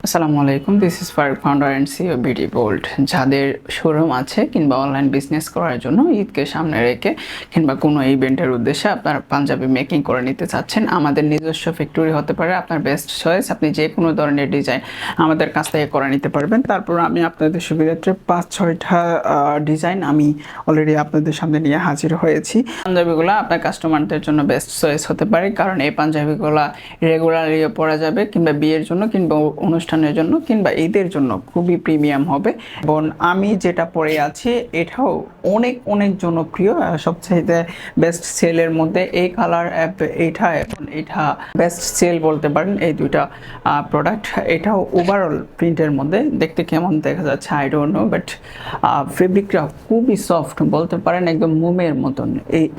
আসসালামু আলাইকুম, this is Faruk, founder and CEO BD Bold. যাদের শোরুম আছে কিংবা অনলাইন বিজনেস করার জন্য ঈদকে সামনে রেখে কিংবা কোনো ইভেন্টের উদ্দেশ্যে আপনার পাঞ্জাবি মেকিং করে নিতে চাচ্ছেন, আমাদের নিজস্ব ফ্যাক্টরি হতে পারে আপনার বেস্ট চয়েস। আপনি যে কোনো ধরনের ডিজাইন আমাদের কাছ থেকে করে নিতে পারবেন। তারপর আমি আপনাদের সুবিধার্থে 5-6টা ডিজাইন আমি অলরেডি আপনাদের সামনে নিয়ে হাজির হয়েছি। পাঞ্জাবিগুলো আপনার কাস্টমারদের জন্য বেস্ট চয়েস হতে পারে, কারণ এই পাঞ্জাবিগুলো রেগুলারলি পরা যাবে কিংবা বিয়ের জন্য কিংবা অনুষ্ঠানের জন্য কিংবা ঈদের জন্য খুবই প্রিমিয়াম হবে। এবং আমি যেটা পরে আছি এটাও অনেক অনেক জনপ্রিয়, সবচাইতে বেস্ট সেলের মধ্যে এই কালার এইটা এবং এটা বেস্ট সেল বলতে পারেন এই দুইটা প্রোডাক্ট। এটাও ওভারঅল প্রিন্টের মধ্যে দেখতে কেমন দেখা যাচ্ছে আই ডোন্ট নো, বাট ফেব্রিকটা খুবই সফট বলতে পারেন, একদম মোমের মতন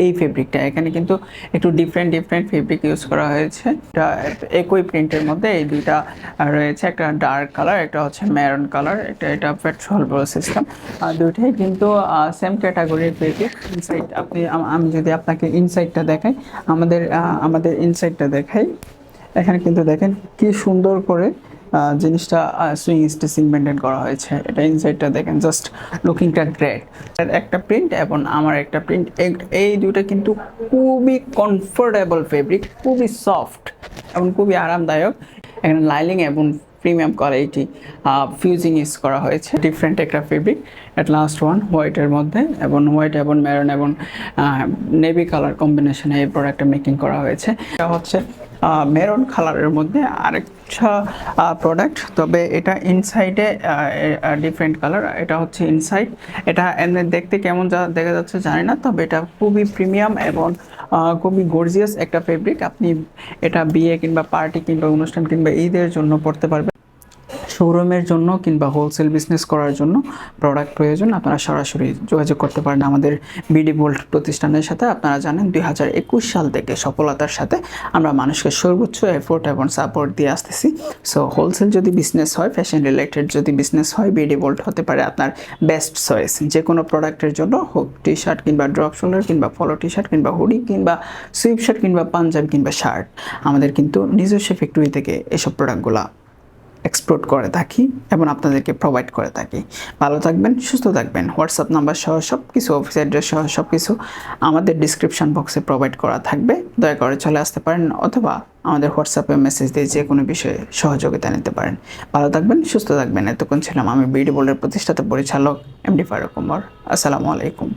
এই ফেব্রিকটা। এখানে কিন্তু একটু ডিফারেন্ট ফেব্রিক ইউজ করা হয়েছে। এটা একই প্রিন্টের মধ্যে এই দুইটা রয়েছে, একটা ডার্ক কালার, একটা হচ্ছে মেরুন কালার, এটা পেট্রোল সিস্টেম। দুইটাই কিন্তু সেম ক্যাটাগরির ফেব্রিক। ইনসাইড আমি যদি আপনাকে ইনসাইডটা দেখাই, আমাদের ইনসাইডটা দেখাই, এখানে কিন্তু দেখেন কি সুন্দর করে জিনিসটা সুইং স্টিচিং মেনটেন করা হয়েছে। এটা ইনসাইডটা দেখেন, জাস্ট লুকিংটা গ্রেট। একটা প্রিন্ট এবং আমার একটা প্রিন্ট, এই দুটো কিন্তু খুবই কমফোর্টেবল ফেব্রিক, খুবই সফট এবং খুবই আরামদায়ক। এখানে লাইলিং এবং প্রিমিয়াম কোয়ালিটি ফিউজিং ইউজ করা হয়েছে। ডিফারেন্ট একটা ফেব্রিক। অ্যাট লাস্ট ওয়ান হোয়াইটের মধ্যে, এবং হোয়াইট এবং মেরুন এবং নেভি কালার কম্বিনেশনে এই প্রোডাক্টটা মেকিং করা হয়েছে। এটা হচ্ছে মেরুন কালারের মধ্যে আরেকটা প্রোডাক্ট, তবে এটা ইনসাইডে ডিফারেন্ট কালার। এটা হচ্ছে ইনসাইড, এটা এমনি দেখতে কেমন দেখা যাচ্ছে জানি না, তবে এটা খুবই প্রিমিয়াম এবং খুবই গর্জিয়াস একটা ফেব্রিক। আপনি এটা বিয়ে কিংবা পার্টি কিংবা অনুষ্ঠান কিংবা ঈদের জন্য পড়তে পারবেন। শোরুমের জন্য কিংবা হোলসেল বিজনেস করার জন্য প্রোডাক্ট প্রয়োজন, আপনারা সরাসরি যোগাযোগ করতে পারেন আমাদের বিডি বোল্ড প্রতিষ্ঠানের সাথে। আপনারা জানেন 2021 সাল থেকে সফলতার সাথে আমরা মানুষকে সর্বোচ্চ এফোর্ট এবং সাপোর্ট দিয়ে আসতেছি। সো হোলসেল যদি বিজনেস হয়, ফ্যাশন রিলেটেড যদি বিজনেস হয়, বিডি বোল্ড হতে পারে আপনার বেস্ট চয়েস। যে কোনো প্রোডাক্টের জন্য হোক, টি শার্ট কিংবা ড্রপ শোল্ডার কিংবা পলো টি শার্ট কিংবা হুডি কিংবা সুইপ শার্ট কিংবা পাঞ্জাবি কিংবা শার্ট, আমাদের কিন্তু নিজস্ব ফ্যাক্টরি থেকে এসব প্রোডাক্টগুলো এক্সপোর্ট করে থাকি এবং আপনাদেরকে প্রোভাইড করে থাকি। ভালো থাকবেন, সুস্থ থাকবেন। হোয়াটসঅ্যাপ নাম্বার সহ সব কিছু, অফিস অ্যাড্রেস সহ সব কিছু আমাদের ডিসক্রিপশন বক্সে প্রোভাইড করা থাকবে। দয়া করে চলে আসতে পারেন অথবা আমাদের হোয়াটসঅ্যাপে মেসেজ দিয়ে যে কোনো বিষয়ে সহযোগিতা নিতে পারেন। ভালো থাকবেন, সুস্থ থাকবেন। এতক্ষণ ছিলাম আমি বিডি বোল্ডের প্রতিষ্ঠাতা পরিচালক এমডি ফারুক ওমর। আসসালামু আলাইকুম।